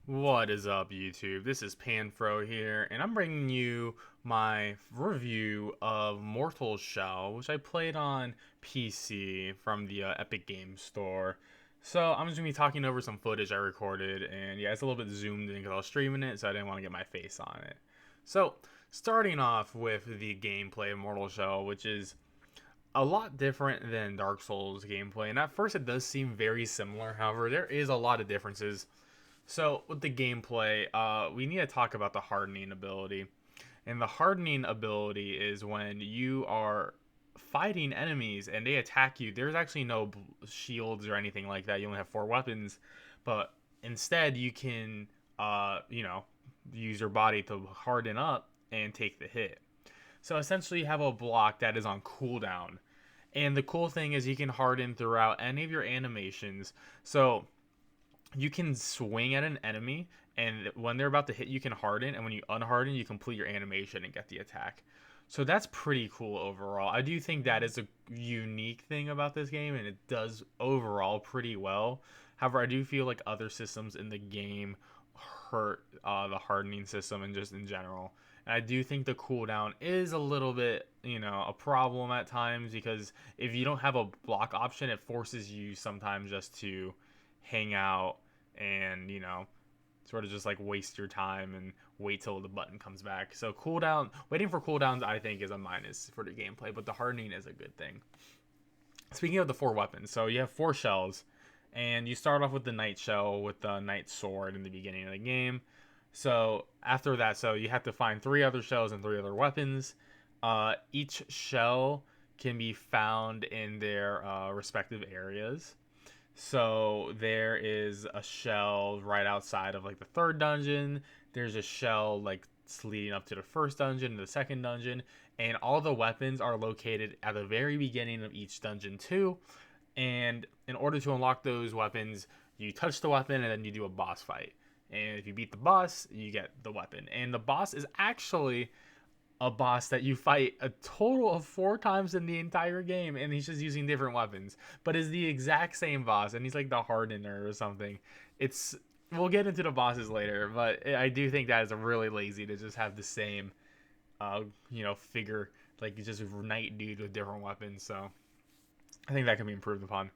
What is up, YouTube? This is Panfro here, and I'm bringing you my review of Mortal Shell, which I played on PC from the Epic Games Store. So I'm just gonna be talking over some footage I recorded, and yeah, it's a little bit zoomed in because I was streaming it, so I didn't want to get my face on it. So starting off with the gameplay of Mortal Shell, which is a lot different than Dark Souls gameplay, and at first it does seem very similar. However, there is a lot of differences. So with the gameplay, we need to talk about the hardening ability. And the hardening ability is when you are fighting enemies and they attack you. There's actually no shields or anything like that. You only have four weapons, but instead you can, use your body to harden up and take the hit. So essentially, you have a block that is on cooldown. And the cool thing is you can harden throughout any of your animations. So you can swing at an enemy, and when they're about to hit, you can harden, and when you unharden, you complete your animation and get the attack. So that's pretty cool overall. I do think that is a unique thing about this game, and it does overall pretty well. However, I do feel like other systems in the game hurt the hardening system and just in general. And I do think the cooldown is a little bit, a problem at times because if you don't have a block option, it forces you sometimes just to hang out and sort of just like waste your time and wait till the button comes back. So cooldown, waiting for cooldowns, I think is a minus for the gameplay, but the hardening is a good thing. Speaking of the four weapons, so you have four shells, and you start off with the knight shell with the knight sword in the beginning of the game. So after that, so you have to find three other shells and three other weapons. Each shell can be found in their respective areas. So there is a shell right outside of like the third dungeon. There's a shell like leading up to the first dungeon and the second dungeon, and all the weapons are located at the very beginning of each dungeon too. And in order to unlock those weapons, you touch the weapon and then you do a boss fight. And if you beat the boss, you get the weapon. And the boss is actually a boss that you fight a total of four times in the entire game, and he's just using different weapons, but is the exact same boss, and he's like the hardener or something. It's We'll get into the bosses later, but I do think that is really lazy to just have the same, figure, like just knight dude with different weapons. So I think that can be improved upon.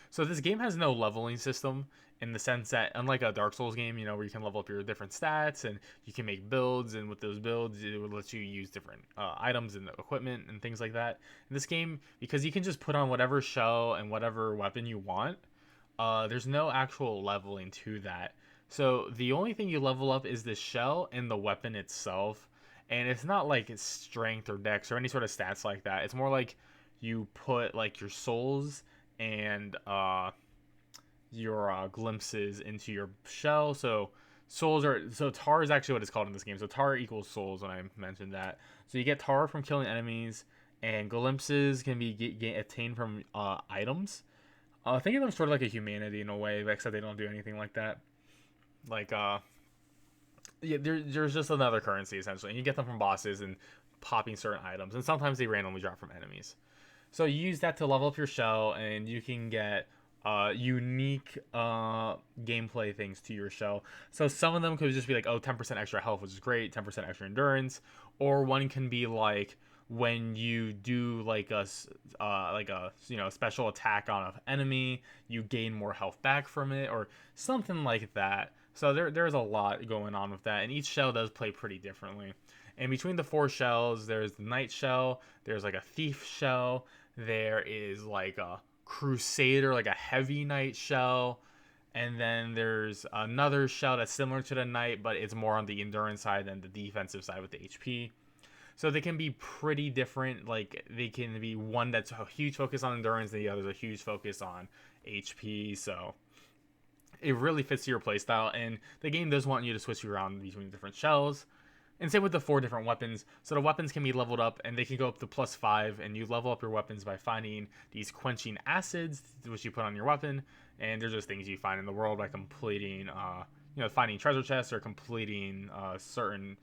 So this game has no leveling system in the sense that, unlike a Dark Souls game, where you can level up your different stats and you can make builds, and with those builds, it would let you use different items and equipment and things like that. In this game, because you can just put on whatever shell and whatever weapon you want, there's no actual leveling to that. So the only thing you level up is the shell and the weapon itself, and it's not like it's strength or dex or any sort of stats like that. It's more like you put like your souls and your glimpses into your shell. So tar is actually what it's called in this game. So tar equals souls when I mentioned that. So you get tar from killing enemies, and glimpses can be attained from items. Think of them sort of like a humanity in a way, except they don't do anything like that. Like yeah, there's just another currency essentially, and you get them from bosses and popping certain items, and sometimes they randomly drop from enemies. So you use that to level up your shell, and you can get unique gameplay things to your shell. So some of them could just be like, oh, 10% extra health, which is great, 10% extra endurance, or one can be like when you do like a special attack on an enemy, you gain more health back from it, or something like that. So there's a lot going on with that, and each shell does play pretty differently. And between the four shells, there's the knight shell, there's like a thief shell, there is like a crusader, like a heavy knight shell, and then there's another shell that's similar to the knight, but it's more on the endurance side than the defensive side with the HP. So they can be pretty different. Like they can be one that's a huge focus on endurance, and the other's a huge focus on HP. So it really fits to your playstyle, and the game does want you to switch around between different shells. And same with the four different weapons. So the weapons can be leveled up, and they can go up to +5, and you level up your weapons by finding these quenching acids, which you put on your weapon. And they're just things you find in the world by completing, finding treasure chests or completing certain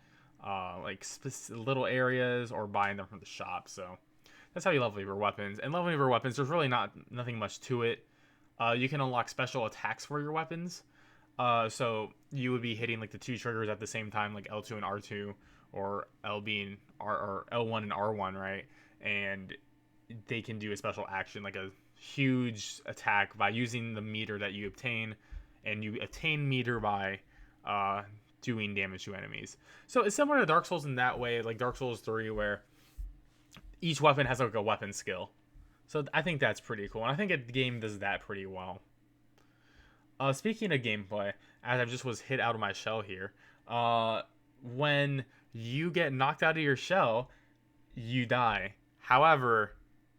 little areas or buying them from the shop. So that's how you level your weapons. And leveling your weapons, there's really nothing much to it. You can unlock special attacks for your weapons. So you would be hitting like the two triggers at the same time, like L2 and R2, or LB and R or L1 and R1, right? And they can do a special action, like a huge attack by using the meter that you obtain, and you attain meter by uh, doing damage to enemies. So it's similar to Dark Souls in that way, like Dark Souls 3, where each weapon has like a weapon skill. So I think that's pretty cool, and I think the game does that pretty well. Speaking of gameplay, as I just was hit out of my shell here, when you get knocked out of your shell, you die. However,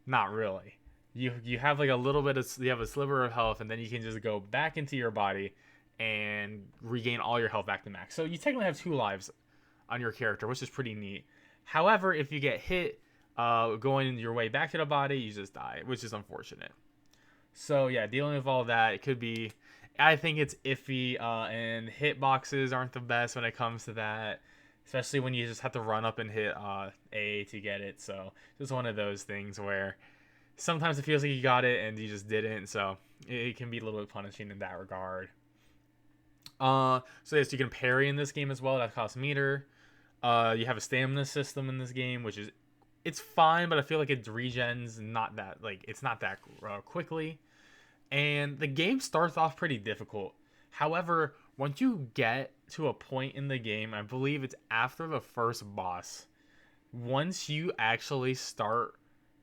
not really. You have like a little bit of, you have a sliver of health, and then you can just go back into your body and regain all your health back to max. So you technically have 2 lives on your character, which is pretty neat. However, if you get hit going your way back to the body, you just die, which is unfortunate. So yeah, dealing with all that, it could be. I think it's iffy, and hitboxes aren't the best when it comes to that, especially when you just have to run up and hit A to get it. So just one of those things where sometimes it feels like you got it and you just didn't. So it can be a little bit punishing in that regard. So yes, you can parry in this game as well. That costs meter. You have a stamina system in this game, which is, it's fine, but I feel like it regens not that, like, it's not that quickly. And the game starts off pretty difficult. However, once you get to a point in the game, I believe it's after the first boss, once you actually start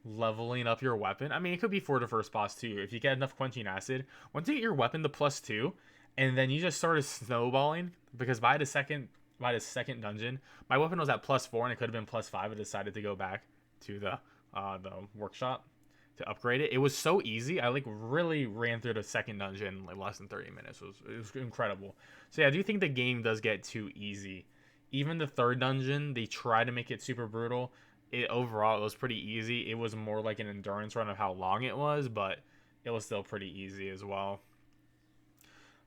leveling up your weapon, I mean, it could be for the first boss too. If you get enough quenching acid, once you get your weapon to +2, and then you just started snowballing, because by the second dungeon, my weapon was at +4 and it could have been +5. I decided to go back to the workshop to upgrade it. It was so easy. I like really ran through the second dungeon in like less than 30 minutes. It was incredible. So yeah, I do think the game does get too easy. Even the third dungeon, they try to make it super brutal. Overall, it was pretty easy. It was more like an endurance run of how long it was, but it was still pretty easy as well.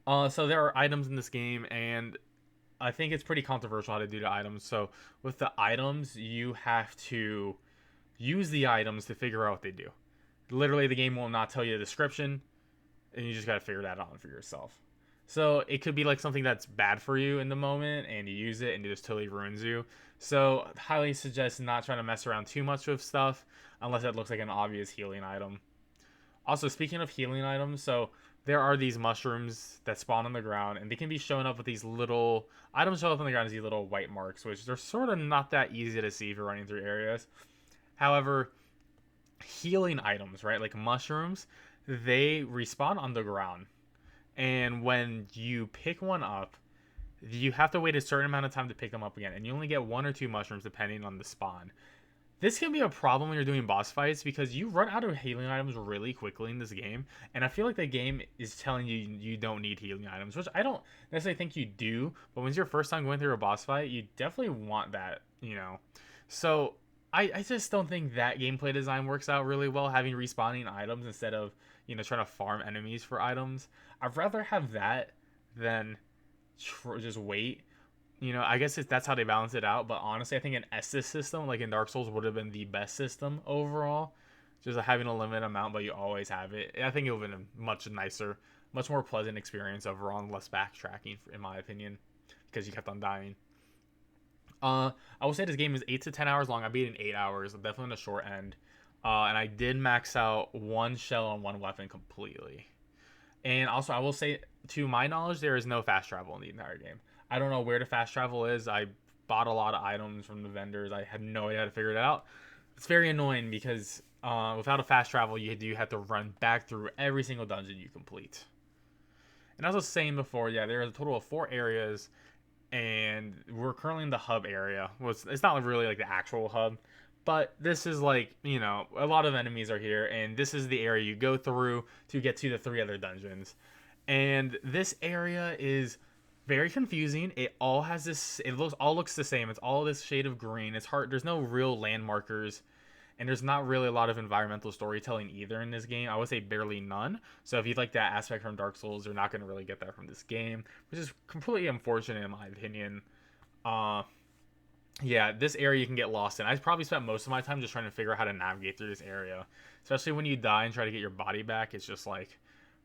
So there are items in this game, and I think it's pretty controversial how to do the items. So with the items, you have to use the items to figure out what they do. Literally, the game will not tell you the description, and you just got to figure that out for yourself. So it could be like something that's bad for you in the moment, and you use it, and it just totally ruins you. So highly suggest not trying to mess around too much with stuff, unless it looks like an obvious healing item. Also, speaking of healing items, so there are these mushrooms that spawn on the ground, and they can be showing up with these little items show up on the ground as these little white marks, which they're sort of not that easy to see if you're running through areas. However, healing items, right, like mushrooms, they respawn on the ground, and when you pick one up, you have to wait a certain amount of time to pick them up again, and you only get 1 or 2 mushrooms depending on the spawn. This can be a problem when you're doing boss fights, because you run out of healing items really quickly in this game, and I feel like the game is telling you you don't need healing items, which I don't necessarily think you do, but when it's your first time going through a boss fight, you definitely want that, you know. So I just don't think that gameplay design works out really well, having respawning items instead of, you know, trying to farm enemies for items. I'd rather have that than just wait. You know, I guess that's how they balance it out. But honestly, I think an Estus system, like in Dark Souls, would have been the best system overall. Just having a limited amount, but you always have it. I think it would have been a much nicer, much more pleasant experience overall, and less backtracking, in my opinion, because you kept on dying. I will say this game is 8 to 10 hours long. I beat it in 8 hours, definitely on the short end. And I did max out 1 shell on 1 weapon completely. And also, I will say, to my knowledge, there is no fast travel in the entire game. I don't know where the fast travel is. I bought a lot of items from the vendors. I have no idea how to figure it out. It's very annoying because without a fast travel, you do have to run back through every single dungeon you complete. And as I was saying before, yeah, there is a total of 4 areas, and we're currently in the hub area. Well, it's not really like the actual hub, but this is like, you know, a lot of enemies are here, and this is the area you go through to get to the 3 other dungeons. And this area is very confusing. It all has this, it looks the same. It's all this shade of green. It's hard, there's no real landmarkers, and there's not really a lot of environmental storytelling either in this game. I would say barely none. So if you'd like that aspect from Dark Souls, you're not going to really get that from this game, which is completely unfortunate in my opinion. Yeah, this area you can get lost in. I probably spent most of my time just trying to figure out how to navigate through this area, especially when you die and try to get your body back. It's just like,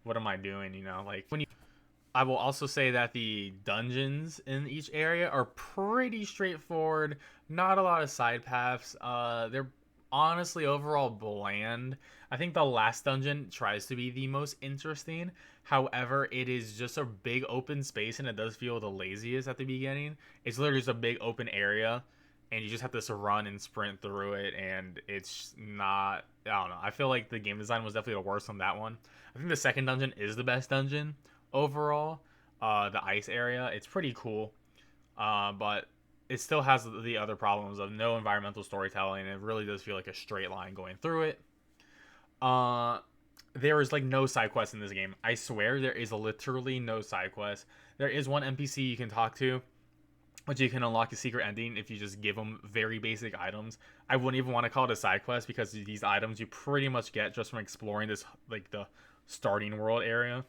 what am I doing, you know? Like when you I will also say that the dungeons in each area are pretty straightforward. Not a lot of side paths. They're honestly overall bland. I think the last dungeon tries to be the most interesting. However, it is just a big open space and it does feel the laziest at the beginning. It's literally just a big open area and you just have to run and sprint through it, and it's not. I don't know. I feel like the game design was definitely the worst on that one. I think the second dungeon is the best dungeon overall. The ice area, it's pretty cool, but it still has the other problems of no environmental storytelling. It really does feel like a straight line going through it. Uh, there is like no side quest in this game. I swear there is literally no side quest. There is one NPC you can talk to, but you can unlock a secret ending if you just give them very basic items. I wouldn't even want to call it a side quest because these items you pretty much get just from exploring this, like the starting world area.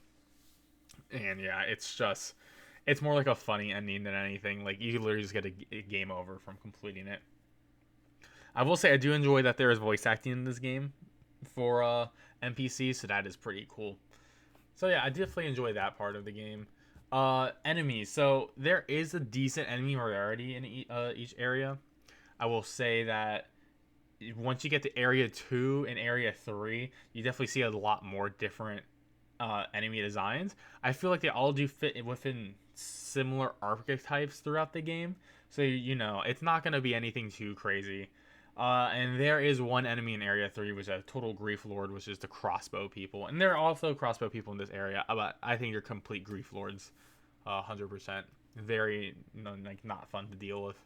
And yeah, it's more like a funny ending than anything. Like you literally just get a game over from completing it. I will say I do enjoy that there is voice acting in this game for NPCs, so that is pretty cool. So yeah, I definitely enjoy that part of the game. Enemies. So there is a decent enemy variety in each area. I will say that once you get to area 2 and area 3, you definitely see a lot more different enemy designs. I feel like they all do fit within similar archetypes throughout the game. So, you know, it's not going to be anything too crazy. And there is one enemy in Area 3, which is a total Grief Lord, which is the crossbow people. And there are also crossbow people in this area, but I think they're complete Grief Lords, 100%. Very, you know, like, not fun to deal with.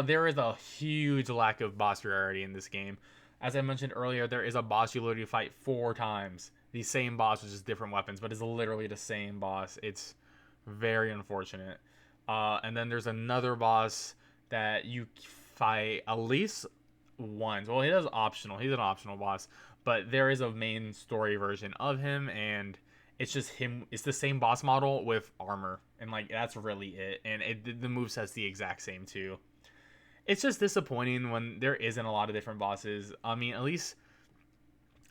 There is a huge lack of boss variety in this game. As I mentioned earlier, there is a boss you literally fight 4 times. The same boss with just different weapons, but it's literally the same boss. It's very unfortunate. And then there's another boss that you fight at least once. Well, he is optional. He's an optional boss, but there is a main story version of him, and it's just him. It's the same boss model with armor, and like that's really it. And the moveset's the exact same too. It's just disappointing when there isn't a lot of different bosses. I mean, at least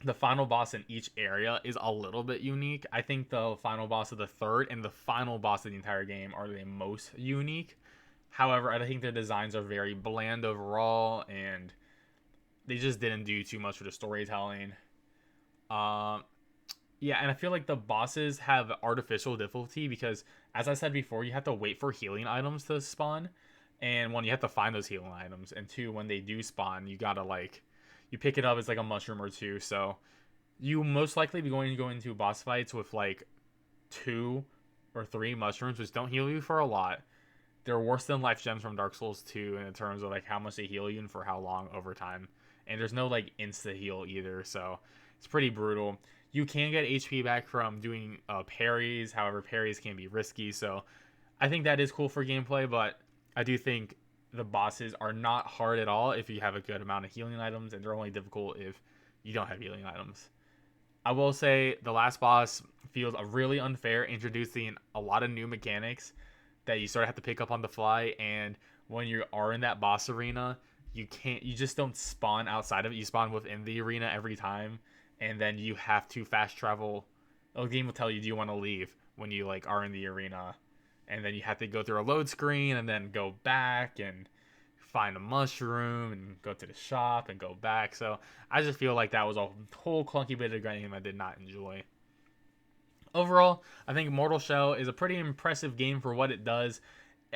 the final boss in each area is a little bit unique. I think the final boss of the third and the final boss of the entire game are the most unique. However, I think their designs are very bland overall, and they just didn't do too much for the storytelling. Um, yeah, and I feel like the bosses have artificial difficulty because, as I said before, you have to wait for healing items to spawn. And one, you have to find those healing items. And two, when they do spawn, you gotta like, you pick it up as like a mushroom or two. So you most likely be going to go into boss fights with like 2 or 3 mushrooms, which don't heal you for a lot. They're worse than life gems from Dark Souls 2 in terms of like how much they heal you and for how long over time. And there's no like insta heal either, so it's pretty brutal. You can get HP back from doing parries, however parries can be risky. So I think that is cool for gameplay, but I do think the bosses are not hard at all if you have a good amount of healing items, and they're only difficult if you don't have healing items. I will say the last boss feels really unfair, introducing a lot of new mechanics that you sort of have to pick up on the fly. And when you are in that boss arena, you just don't spawn outside of it. You spawn within the arena every time, and then you have to fast travel. The game will tell you, do you want to leave when you like are in the arena, and then you have to go through a load screen and then go back and find a mushroom and go to the shop and go back. So I just feel like that was a whole clunky bit of game I did not enjoy. Overall, I think Mortal Shell is a pretty impressive game for what it does.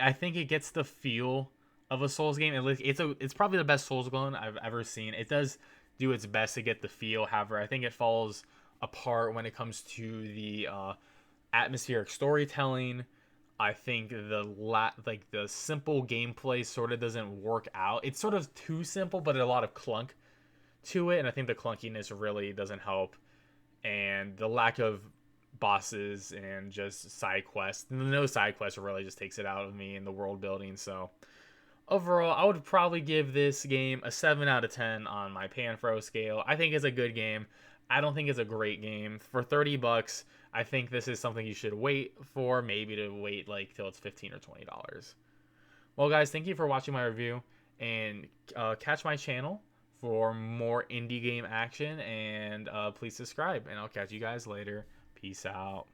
I think it gets the feel of a Souls game. It's probably the best Souls clone I've ever seen. It does do its best to get the feel. However, I think it falls apart when it comes to the atmospheric storytelling. I think the simple gameplay sort of doesn't work out. It's sort of too simple, but a lot of clunk to it, and I think the clunkiness really doesn't help. And the lack of bosses and just side quests, no side quests really just takes it out of me in the world building. So overall, I would probably give this game a 7 out of 10 on my Panfro scale. I think it's a good game. I don't think it's a great game. For $30, I think this is something you should wait for, maybe to wait like till it's $15 or $20. Well, guys, thank you for watching my review, and catch my channel for more indie game action, and please subscribe, and I'll catch you guys later. Peace out.